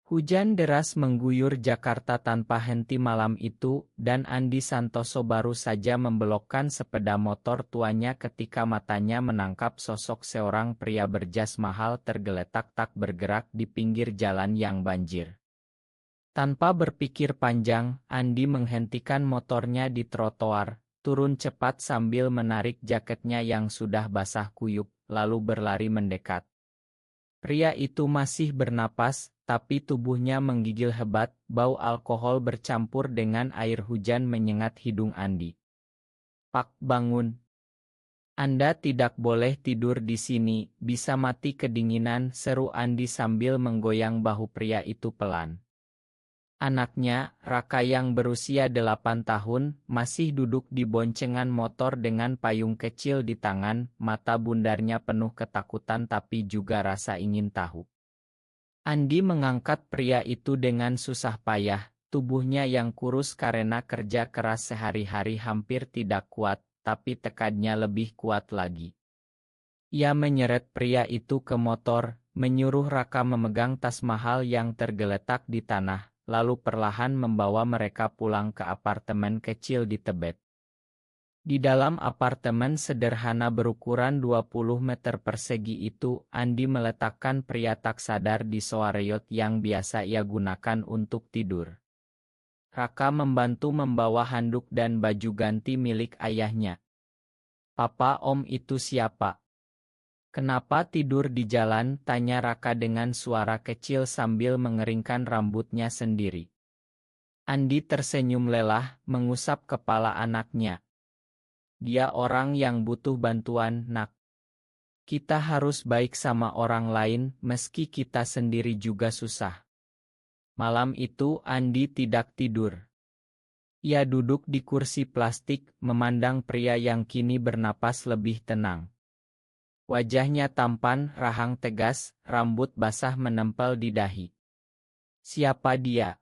Hujan deras mengguyur Jakarta tanpa henti malam itu, dan Andi Santoso baru saja membelokkan sepeda motor tuanya ketika matanya menangkap sosok seorang pria berjas mahal tergeletak tak bergerak di pinggir jalan yang banjir. Tanpa berpikir panjang, Andi menghentikan motornya di trotoar, turun cepat sambil menarik jaketnya yang sudah basah kuyup, lalu berlari mendekat. Pria itu masih bernapas, tapi tubuhnya menggigil hebat, bau alkohol bercampur dengan air hujan menyengat hidung Andi. "Pak, bangun. Anda tidak boleh tidur di sini, bisa mati kedinginan," seru Andi sambil menggoyang bahu pria itu pelan. Anaknya, Raka yang berusia 8 tahun, masih duduk di boncengan motor dengan payung kecil di tangan, mata bundarnya penuh ketakutan tapi juga rasa ingin tahu. Andi mengangkat pria itu dengan susah payah, tubuhnya yang kurus karena kerja keras sehari-hari hampir tidak kuat, tapi tekadnya lebih kuat lagi. Ia menyeret pria itu ke motor, menyuruh Raka memegang tas mahal yang tergeletak di tanah, lalu perlahan membawa mereka pulang ke apartemen kecil di Tebet. Di dalam apartemen sederhana berukuran 20 meter persegi itu, Andi meletakkan pria tak sadar di soareyot yang biasa ia gunakan untuk tidur. Raka membantu membawa handuk dan baju ganti milik ayahnya. "Papa, Om itu siapa? Kenapa tidur di jalan?" tanya Raka dengan suara kecil sambil mengeringkan rambutnya sendiri. Andi tersenyum lelah, mengusap kepala anaknya. "Dia orang yang butuh bantuan, Nak. Kita harus baik sama orang lain, meski kita sendiri juga susah." Malam itu Andi tidak tidur. Ia duduk di kursi plastik, memandang pria yang kini bernapas lebih tenang. Wajahnya tampan, rahang tegas, rambut basah menempel di dahi. Siapa dia?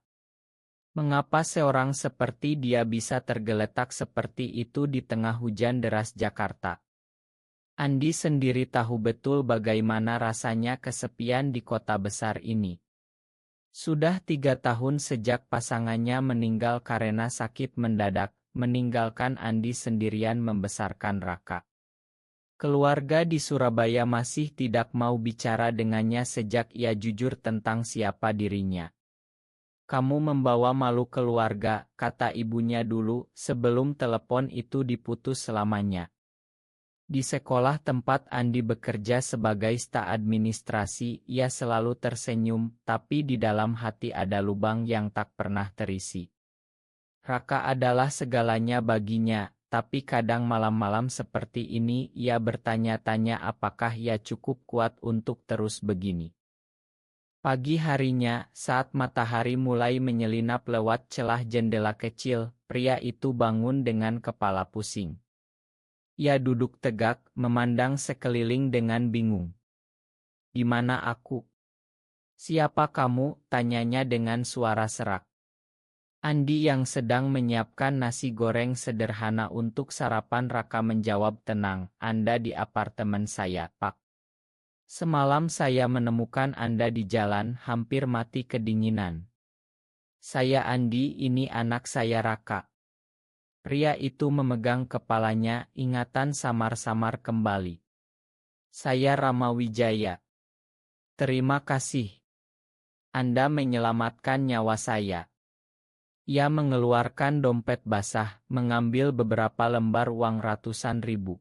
Mengapa seorang seperti dia bisa tergeletak seperti itu di tengah hujan deras Jakarta? Andi sendiri tahu betul bagaimana rasanya kesepian di kota besar ini. Sudah 3 tahun sejak pasangannya meninggal karena sakit mendadak, meninggalkan Andi sendirian membesarkan Raka. Keluarga di Surabaya masih tidak mau bicara dengannya sejak ia jujur tentang siapa dirinya. "Kamu membawa malu keluarga," kata ibunya dulu, sebelum telepon itu diputus selamanya. Di sekolah tempat Andi bekerja sebagai staf administrasi, ia selalu tersenyum, tapi di dalam hati ada lubang yang tak pernah terisi. Raka adalah segalanya baginya, tapi kadang malam-malam seperti ini ia bertanya-tanya apakah ia cukup kuat untuk terus begini. Pagi harinya, saat matahari mulai menyelinap lewat celah jendela kecil, pria itu bangun dengan kepala pusing. Ia duduk tegak, memandang sekeliling dengan bingung. "Di mana aku? Siapa kamu?" tanyanya dengan suara serak. Andi yang sedang menyiapkan nasi goreng sederhana untuk sarapan Raka menjawab tenang, "Anda di apartemen saya, Pak. Semalam saya menemukan Anda di jalan, hampir mati kedinginan." "Saya Andi, ini anak saya Raka." Pria itu memegang kepalanya, ingatan samar-samar kembali. "Saya Rama Wijaya. Terima kasih. Anda menyelamatkan nyawa saya." Ia mengeluarkan dompet basah, mengambil beberapa lembar uang ratusan ribu.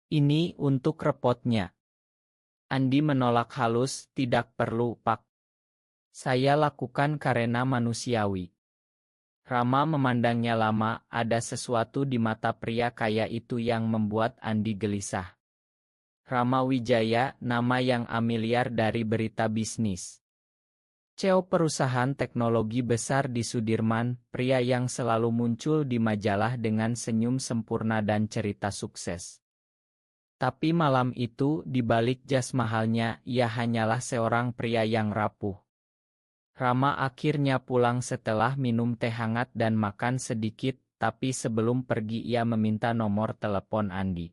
"Ini untuk repotnya." Andi menolak halus, "Tidak perlu, Pak. Saya lakukan karena manusiawi." Rama memandangnya lama, ada sesuatu di mata pria kaya itu yang membuat Andi gelisah. Rama Wijaya, nama yang familiar dari berita bisnis. CEO perusahaan teknologi besar di Sudirman, pria yang selalu muncul di majalah dengan senyum sempurna dan cerita sukses. Tapi malam itu, di balik jas mahalnya, ia hanyalah seorang pria yang rapuh. Rama akhirnya pulang setelah minum teh hangat dan makan sedikit, tapi sebelum pergi ia meminta nomor telepon Andi.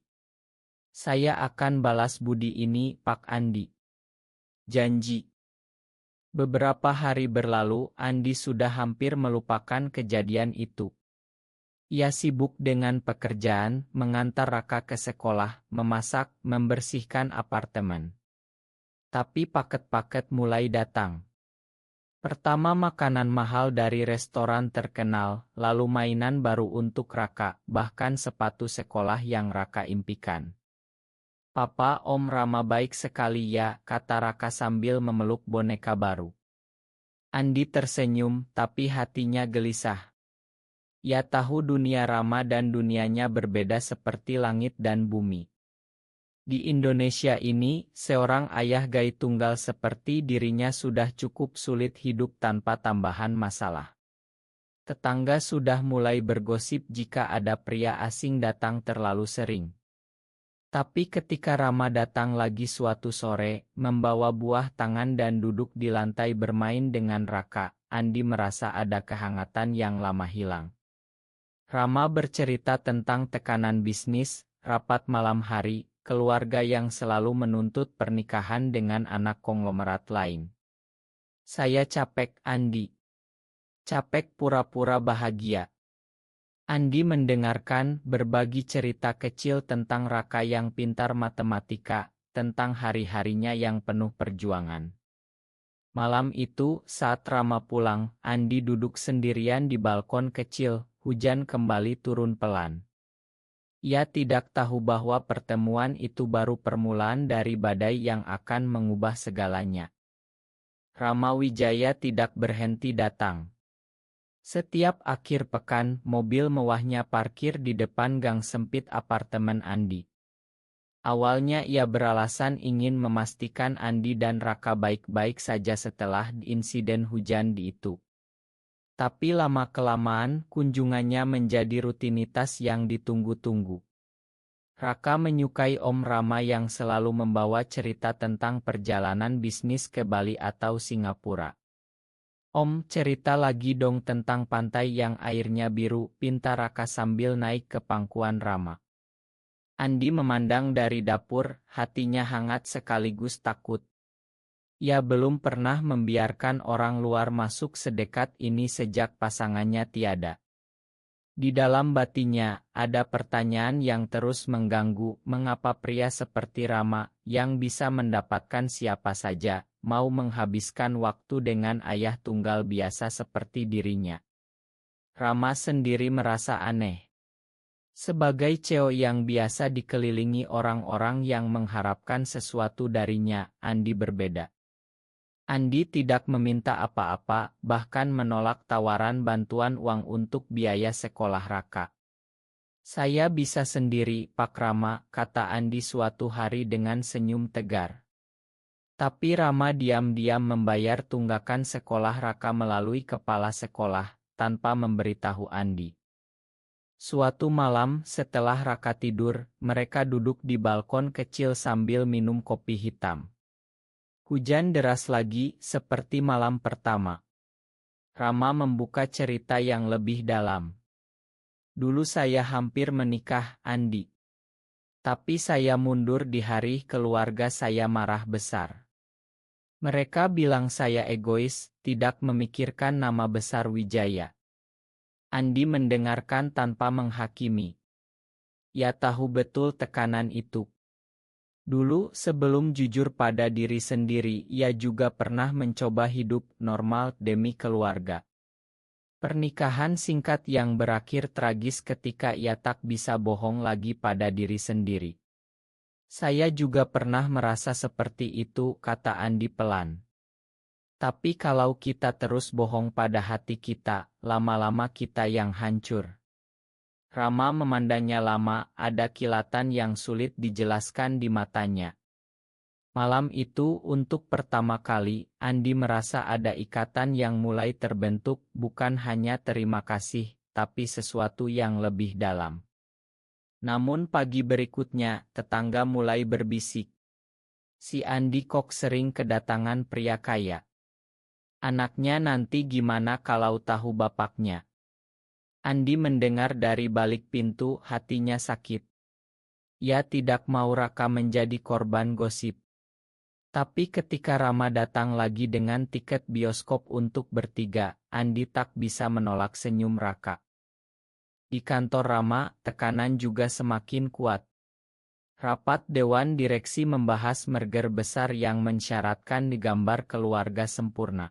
"Saya akan balas budi ini, Pak Andi. Janji." Beberapa hari berlalu, Andi sudah hampir melupakan kejadian itu. Ia sibuk dengan pekerjaan, mengantar Raka ke sekolah, memasak, membersihkan apartemen. Tapi paket-paket mulai datang. Pertama makanan mahal dari restoran terkenal, lalu mainan baru untuk Raka, bahkan sepatu sekolah yang Raka impikan. "Papa, Om Rama baik sekali ya," kata Raka sambil memeluk boneka baru. Andi tersenyum, tapi hatinya gelisah. Ia tahu dunia Rama dan dunianya berbeda seperti langit dan bumi. Di Indonesia ini, seorang ayah gai tunggal seperti dirinya sudah cukup sulit hidup tanpa tambahan masalah. Tetangga sudah mulai bergosip jika ada pria asing datang terlalu sering. Tapi ketika Rama datang lagi suatu sore, membawa buah tangan dan duduk di lantai bermain dengan Raka, Andi merasa ada kehangatan yang lama hilang. Rama bercerita tentang tekanan bisnis, rapat malam hari, keluarga yang selalu menuntut pernikahan dengan anak konglomerat lain. "Saya capek, Andi. Capek pura-pura bahagia." Andi mendengarkan berbagi cerita kecil tentang Raka yang pintar matematika, tentang hari-harinya yang penuh perjuangan. Malam itu, saat Rama pulang, Andi duduk sendirian di balkon kecil, hujan kembali turun pelan. Ia tidak tahu bahwa pertemuan itu baru permulaan dari badai yang akan mengubah segalanya. Rama Wijaya tidak berhenti datang. Setiap akhir pekan, mobil mewahnya parkir di depan gang sempit apartemen Andi. Awalnya ia beralasan ingin memastikan Andi dan Raka baik-baik saja setelah insiden hujan itu. Tapi lama-kelamaan, kunjungannya menjadi rutinitas yang ditunggu-tunggu. Raka menyukai Om Rama yang selalu membawa cerita tentang perjalanan bisnis ke Bali atau Singapura. "Om, cerita lagi dong tentang pantai yang airnya biru," pinta Raka sambil naik ke pangkuan Rama. Andi memandang dari dapur, hatinya hangat sekaligus takut. Ia belum pernah membiarkan orang luar masuk sedekat ini sejak pasangannya tiada. Di dalam batinnya, ada pertanyaan yang terus mengganggu, mengapa pria seperti Rama, yang bisa mendapatkan siapa saja, mau menghabiskan waktu dengan ayah tunggal biasa seperti dirinya. Rama sendiri merasa aneh. Sebagai cewek yang biasa dikelilingi orang-orang yang mengharapkan sesuatu darinya, Andi berbeda. Andi tidak meminta apa-apa, bahkan menolak tawaran bantuan uang untuk biaya sekolah Raka. "Saya bisa sendiri, Pak Rama," kata Andi suatu hari dengan senyum tegar. Tapi Rama diam-diam membayar tunggakan sekolah Raka melalui kepala sekolah, tanpa memberitahu Andi. Suatu malam, setelah Raka tidur, mereka duduk di balkon kecil sambil minum kopi hitam. Hujan deras lagi, seperti malam pertama. Rama membuka cerita yang lebih dalam. "Dulu saya hampir menikah, Andi. Tapi saya mundur di hari keluarga saya marah besar. Mereka bilang saya egois, tidak memikirkan nama besar Wijaya." Andi mendengarkan tanpa menghakimi. Ia tahu betul tekanan itu. Dulu, sebelum jujur pada diri sendiri, ia juga pernah mencoba hidup normal demi keluarga. Pernikahan singkat yang berakhir tragis ketika ia tak bisa bohong lagi pada diri sendiri. "Saya juga pernah merasa seperti itu," kata Andi pelan. "Tapi kalau kita terus bohong pada hati kita, lama-lama kita yang hancur." Rama memandangnya lama, ada kilatan yang sulit dijelaskan di matanya. Malam itu, untuk pertama kali, Andi merasa ada ikatan yang mulai terbentuk, bukan hanya terima kasih, tapi sesuatu yang lebih dalam. Namun pagi berikutnya, tetangga mulai berbisik. Si Andi kok sering kedatangan pria kaya. Anaknya nanti gimana kalau tahu bapaknya? Andi mendengar dari balik pintu, hatinya sakit. Ia tidak mau Raka menjadi korban gosip. Tapi ketika Rama datang lagi dengan tiket bioskop untuk bertiga, Andi tak bisa menolak senyum Raka. Di kantor Rama, tekanan juga semakin kuat. Rapat Dewan Direksi membahas merger besar yang mensyaratkan digambar keluarga sempurna.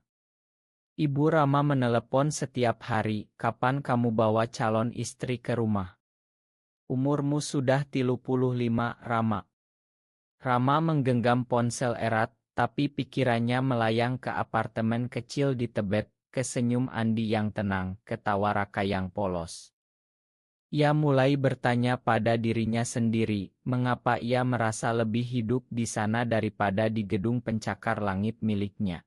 Ibu Rama menelepon setiap hari, kapan kamu bawa calon istri ke rumah? Umurmu sudah 35, Rama. Rama menggenggam ponsel erat, tapi pikirannya melayang ke apartemen kecil di Tebet, ke senyum Andi yang tenang, ke tawa Raka yang polos. Ia mulai bertanya pada dirinya sendiri, mengapa ia merasa lebih hidup di sana daripada di gedung pencakar langit miliknya.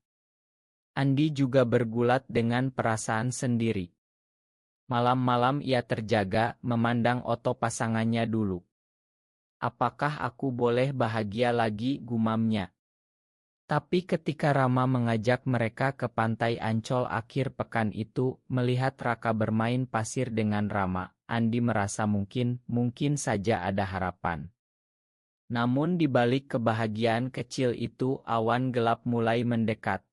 Andi juga bergulat dengan perasaan sendiri. Malam-malam ia terjaga, memandang oto pasangannya dulu. Apakah aku boleh bahagia lagi, gumamnya. Tapi ketika Rama mengajak mereka ke pantai Ancol akhir pekan itu, melihat Raka bermain pasir dengan Rama, Andi merasa mungkin saja ada harapan. Namun di balik kebahagiaan kecil itu, awan gelap mulai mendekat.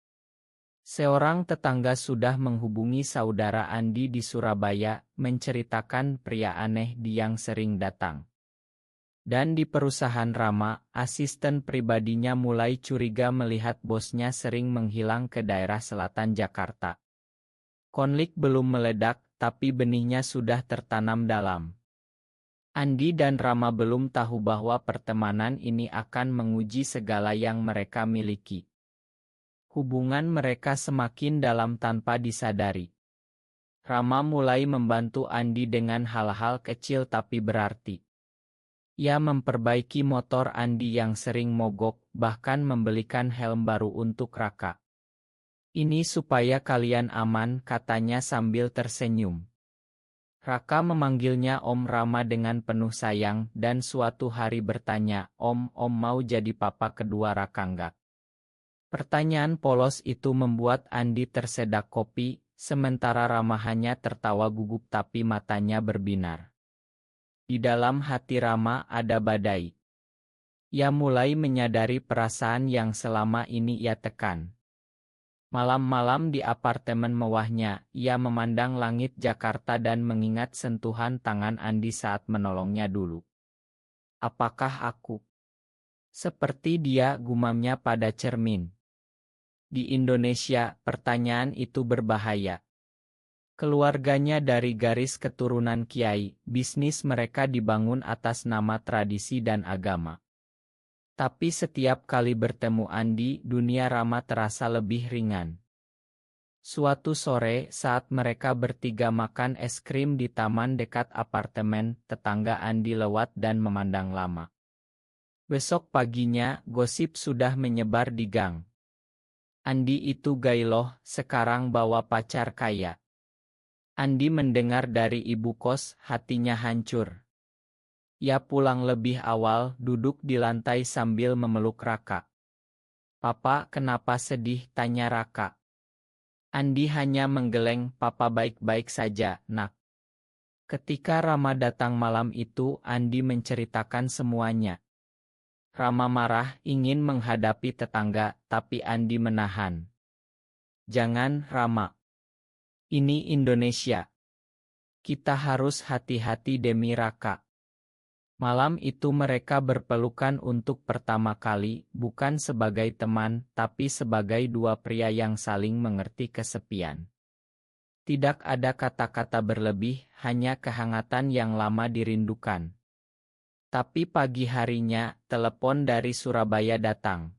Seorang tetangga sudah menghubungi saudara Andi di Surabaya, menceritakan pria aneh yang sering datang. Dan di perusahaan Rama, asisten pribadinya mulai curiga melihat bosnya sering menghilang ke daerah selatan Jakarta. Konflik belum meledak, tapi benihnya sudah tertanam dalam. Andi dan Rama belum tahu bahwa pertemanan ini akan menguji segala yang mereka miliki. Hubungan mereka semakin dalam tanpa disadari. Rama mulai membantu Andi dengan hal-hal kecil tapi berarti. Ia memperbaiki motor Andi yang sering mogok, bahkan membelikan helm baru untuk Raka. Ini supaya kalian aman, katanya sambil tersenyum. Raka memanggilnya Om Rama dengan penuh sayang, dan suatu hari bertanya, Om mau jadi papa kedua Raka enggak? Pertanyaan polos itu membuat Andi tersedak kopi, sementara Rama hanya tertawa gugup tapi matanya berbinar. Di dalam hati Rama ada badai. Ia mulai menyadari perasaan yang selama ini ia tekan. Malam-malam di apartemen mewahnya, ia memandang langit Jakarta dan mengingat sentuhan tangan Andi saat menolongnya dulu. Apakah aku seperti dia, gumamnya pada cermin. Di Indonesia, pertanyaan itu berbahaya. Keluarganya dari garis keturunan kiai, bisnis mereka dibangun atas nama tradisi dan agama. Tapi setiap kali bertemu Andi, dunia Rama terasa lebih ringan. Suatu sore, saat mereka bertiga makan es krim di taman dekat apartemen, tetangga Andi lewat dan memandang lama. Besok paginya, gosip sudah menyebar di gang. Andi itu gailoh, sekarang bawa pacar kaya. Andi mendengar dari ibu kos, hatinya hancur. Ia pulang lebih awal, duduk di lantai sambil memeluk Raka. Papa, kenapa sedih? Tanya Raka. Andi hanya menggeleng, Papa baik-baik saja, nak. Ketika Rama datang malam itu, Andi menceritakan semuanya. Rama marah, ingin menghadapi tetangga, tapi Andi menahan. Jangan, Rama. Ini Indonesia. Kita harus hati-hati demi Raka. Malam itu mereka berpelukan untuk pertama kali, bukan sebagai teman, tapi sebagai dua pria yang saling mengerti kesepian. Tidak ada kata-kata berlebih, hanya kehangatan yang lama dirindukan. Tapi pagi harinya, telepon dari Surabaya datang.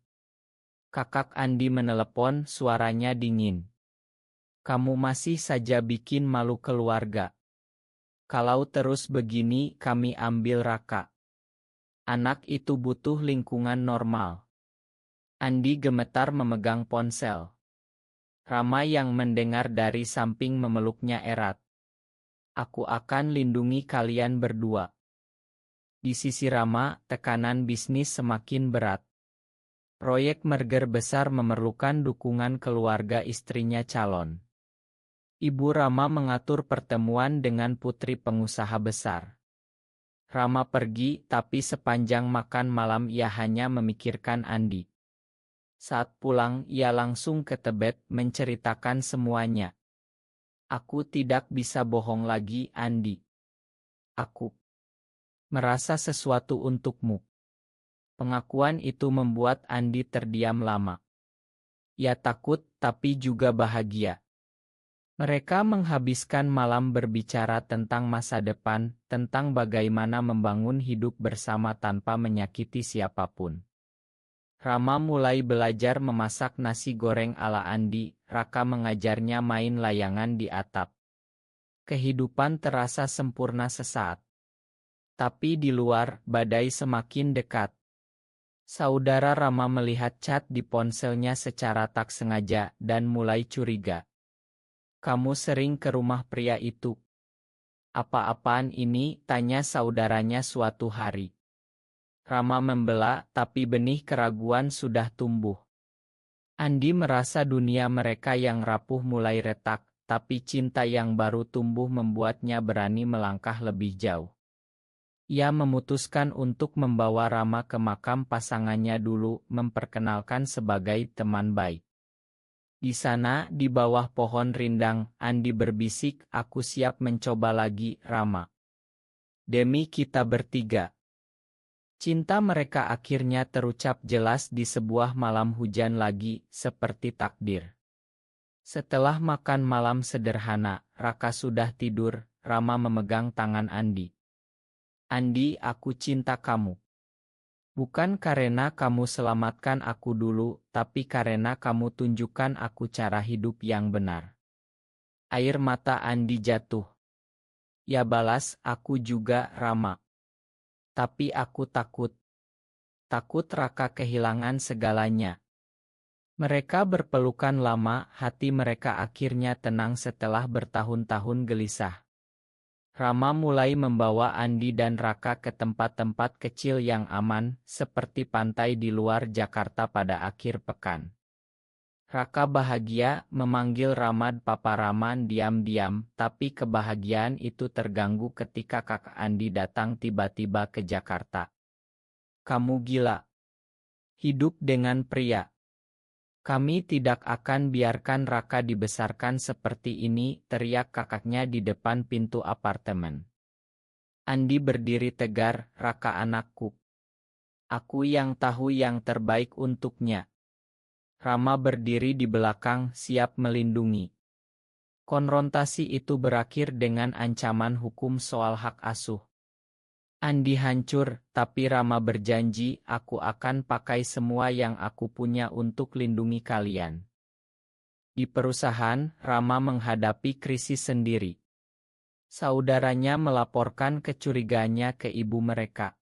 Kakak Andi menelepon, suaranya dingin. Kamu masih saja bikin malu keluarga. Kalau terus begini, kami ambil Raka. Anak itu butuh lingkungan normal. Andi gemetar memegang ponsel. Rama yang mendengar dari samping memeluknya erat. Aku akan lindungi kalian berdua. Di sisi Rama, tekanan bisnis semakin berat. Proyek merger besar memerlukan dukungan keluarga istrinya calon. Ibu Rama mengatur pertemuan dengan putri pengusaha besar. Rama pergi, tapi sepanjang makan malam ia hanya memikirkan Andi. Saat pulang ia langsung ke Tebet menceritakan semuanya. Aku tidak bisa bohong lagi, Andi. Aku merasa sesuatu untukmu. Pengakuan itu membuat Andi terdiam lama. Ia takut tapi juga bahagia. Mereka menghabiskan malam berbicara tentang masa depan, tentang bagaimana membangun hidup bersama tanpa menyakiti siapapun. Rama mulai belajar memasak nasi goreng ala Andi, Raka mengajarnya main layangan di atap. Kehidupan terasa sempurna sesaat. Tapi di luar, badai semakin dekat. Saudara Rama melihat chat di ponselnya secara tak sengaja dan mulai curiga. Kamu sering ke rumah pria itu. Apa-apaan ini? Tanya saudaranya suatu hari. Rama membela, tapi benih keraguan sudah tumbuh. Andi merasa dunia mereka yang rapuh mulai retak, tapi cinta yang baru tumbuh membuatnya berani melangkah lebih jauh. Ia memutuskan untuk membawa Rama ke makam pasangannya dulu, memperkenalkan sebagai teman baik. Di sana, di bawah pohon rindang, Andi berbisik, aku siap mencoba lagi, Rama. Demi kita bertiga. Cinta mereka akhirnya terucap jelas di sebuah malam hujan lagi, seperti takdir. Setelah makan malam sederhana, Raka sudah tidur, Rama memegang tangan Andi. Andi, aku cinta kamu. Bukan karena kamu selamatkan aku dulu, tapi karena kamu tunjukkan aku cara hidup yang benar. Air mata Andi jatuh. Ya balas, aku juga, Rama. Tapi aku takut. Takut Raka kehilangan segalanya. Mereka berpelukan lama, hati mereka akhirnya tenang setelah bertahun-tahun gelisah. Rama mulai membawa Andi dan Raka ke tempat-tempat kecil yang aman, seperti pantai di luar Jakarta pada akhir pekan. Raka bahagia, memanggil Ramad Papa Raman diam-diam, tapi kebahagiaan itu terganggu ketika kakak Andi datang tiba-tiba ke Jakarta. Kamu gila. Hidup dengan pria. Kami tidak akan biarkan Raka dibesarkan seperti ini, teriak kakaknya di depan pintu apartemen. Andi berdiri tegar, Raka anakku. Aku yang tahu yang terbaik untuknya. Rama berdiri di belakang, siap melindungi. Konfrontasi itu berakhir dengan ancaman hukum soal hak asuh. Andi hancur, tapi Rama berjanji, aku akan pakai semua yang aku punya untuk lindungi kalian. Di perusahaan, Rama menghadapi krisis sendiri. Saudaranya melaporkan kecurigaannya ke ibu mereka.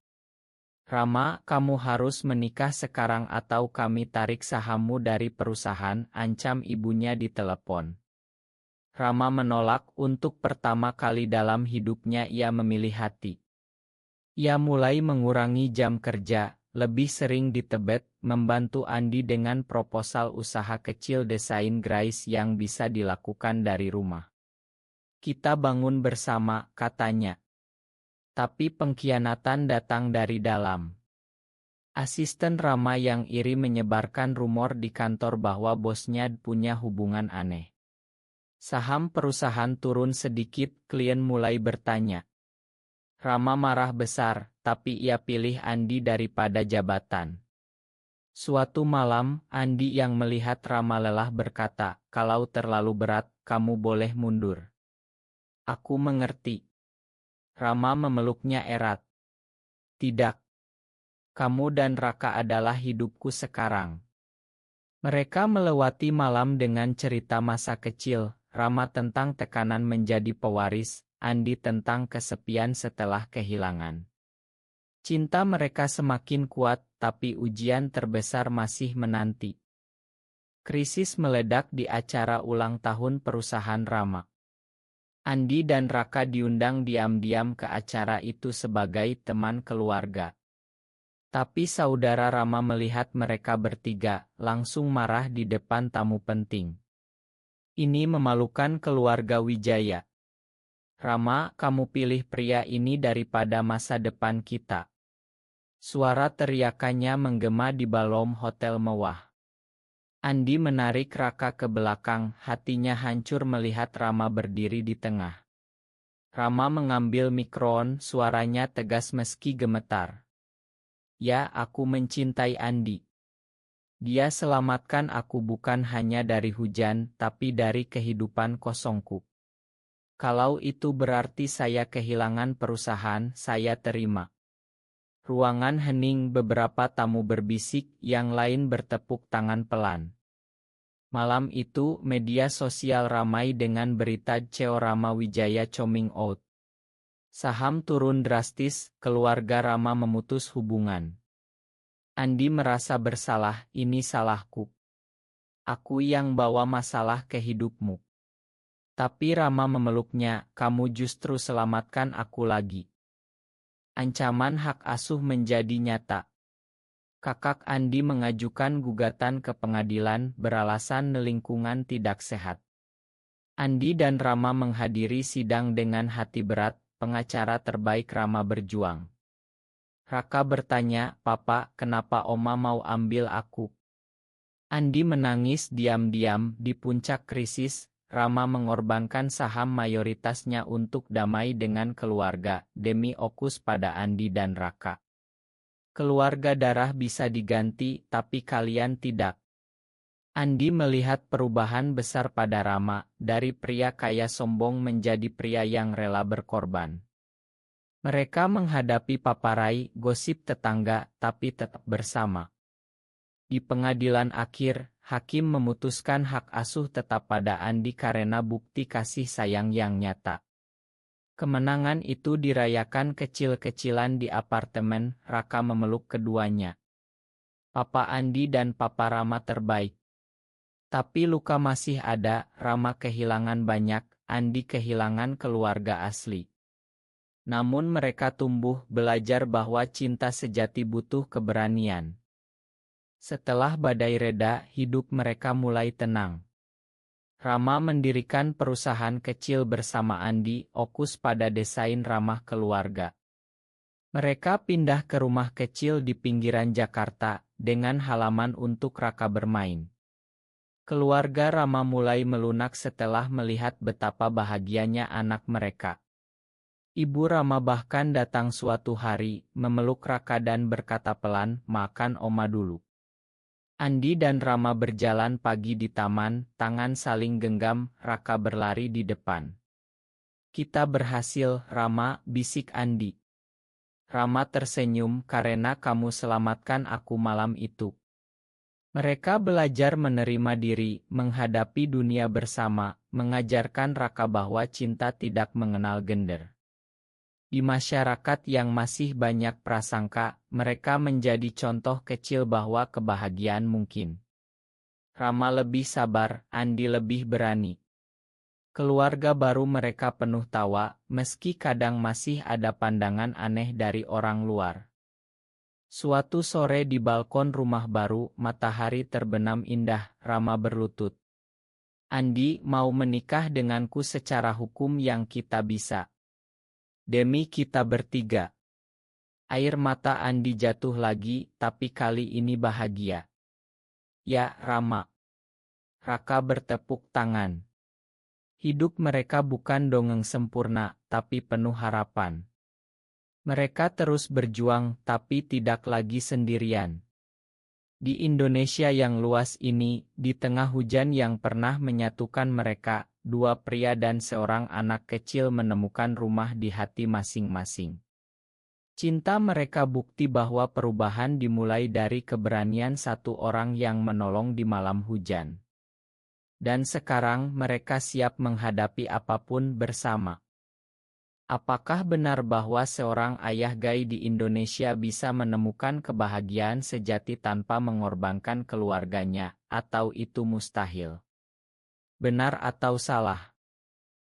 Rama, kamu harus menikah sekarang atau kami tarik sahammu dari perusahaan, ancam ibunya di telepon. Rama menolak. Untuk pertama kali dalam hidupnya ia memilih hati. Ia mulai mengurangi jam kerja, lebih sering di Tebet, membantu Andi dengan proposal usaha kecil desain grafis yang bisa dilakukan dari rumah. Kita bangun bersama, katanya. Tapi pengkhianatan datang dari dalam. Asisten Rama yang iri menyebarkan rumor di kantor bahwa bosnya punya hubungan aneh. Saham perusahaan turun sedikit, klien mulai bertanya. Rama marah besar, tapi ia pilih Andi daripada jabatan. Suatu malam, Andi yang melihat Rama lelah berkata, kalau terlalu berat, kamu boleh mundur. Aku mengerti. Rama memeluknya erat. Tidak. Kamu dan Raka adalah hidupku sekarang. Mereka melewati malam dengan cerita masa kecil, Rama tentang tekanan menjadi pewaris, Andi tentang kesepian setelah kehilangan. Cinta mereka semakin kuat, tapi ujian terbesar masih menanti. Krisis meledak di acara ulang tahun perusahaan Rama. Andi dan Raka diundang diam-diam ke acara itu sebagai teman keluarga. Tapi saudara Rama melihat mereka bertiga, langsung marah di depan tamu penting. Ini memalukan keluarga Wijaya. Rama, kamu pilih pria ini daripada masa depan kita. Suara teriakannya menggema di balon hotel mewah. Andi menarik Raka ke belakang, hatinya hancur melihat Rama berdiri di tengah. Rama mengambil mikrofon, suaranya tegas meski gemetar. Ya, aku mencintai Andi. Dia selamatkan aku bukan hanya dari hujan, tapi dari kehidupan kosongku. Kalau itu berarti saya kehilangan perusahaan, saya terima. Ruangan hening, beberapa tamu berbisik, yang lain bertepuk tangan pelan. Malam itu, media sosial ramai dengan berita CEO Rama Wijaya coming out. Saham turun drastis, keluarga Rama memutus hubungan. Andi merasa bersalah, ini salahku. Aku yang bawa masalah ke hidupmu. Tapi Rama memeluknya, kamu justru selamatkan aku lagi. Ancaman hak asuh menjadi nyata. Kakak Andi mengajukan gugatan ke pengadilan beralasan lingkungan tidak sehat. Andi dan Rama menghadiri sidang dengan hati berat, pengacara terbaik Rama berjuang. Raka bertanya, Papa, kenapa Oma mau ambil aku? Andi menangis diam-diam. Di puncak krisis, Rama mengorbankan saham mayoritasnya untuk damai dengan keluarga, demi fokus pada Andi dan Raka. Keluarga darah bisa diganti, tapi kalian tidak. Andi melihat perubahan besar pada Rama, dari pria kaya sombong menjadi pria yang rela berkorban. Mereka menghadapi paparai, gosip tetangga, tapi tetap bersama. Di pengadilan akhir, hakim memutuskan hak asuh tetap pada Andi karena bukti kasih sayang yang nyata. Kemenangan itu dirayakan kecil-kecilan di apartemen. Raka memeluk keduanya. Papa Andi dan Papa Rama terbaik. Tapi luka masih ada, Rama kehilangan banyak, Andi kehilangan keluarga asli. Namun mereka tumbuh, belajar bahwa cinta sejati butuh keberanian. Setelah badai reda, hidup mereka mulai tenang. Rama mendirikan perusahaan kecil bersama Andi, fokus pada desain ramah keluarga. Mereka pindah ke rumah kecil di pinggiran Jakarta, dengan halaman untuk Raka bermain. Keluarga Rama mulai melunak setelah melihat betapa bahagianya anak mereka. Ibu Rama bahkan datang suatu hari, memeluk Raka dan berkata pelan, makan Oma dulu. Andi dan Rama berjalan pagi di taman, tangan saling genggam, Raka berlari di depan. Kita berhasil, Rama, bisik Andi. Rama tersenyum, karena kamu selamatkan aku malam itu. Mereka belajar menerima diri, menghadapi dunia bersama, mengajarkan Raka bahwa cinta tidak mengenal gender. Di masyarakat yang masih banyak prasangka, mereka menjadi contoh kecil bahwa kebahagiaan mungkin. Rama lebih sabar, Andi lebih berani. Keluarga baru mereka penuh tawa, meski kadang masih ada pandangan aneh dari orang luar. Suatu sore di balkon rumah baru, matahari terbenam indah, Rama berlutut. Andi mau menikah denganku secara hukum yang kita bisa. Demi kita bertiga. Air mata Andi jatuh lagi, tapi kali ini bahagia. Ya, Rama. Raka bertepuk tangan. Hidup mereka bukan dongeng sempurna, tapi penuh harapan. Mereka terus berjuang, tapi tidak lagi sendirian. Di Indonesia yang luas ini, di tengah hujan yang pernah menyatukan mereka, dua pria dan seorang anak kecil menemukan rumah di hati masing-masing. Cinta mereka bukti bahwa perubahan dimulai dari keberanian satu orang yang menolong di malam hujan. Dan sekarang mereka siap menghadapi apapun bersama. Apakah benar bahwa seorang ayah gay di Indonesia bisa menemukan kebahagiaan sejati tanpa mengorbankan keluarganya, atau itu mustahil? Benar atau salah?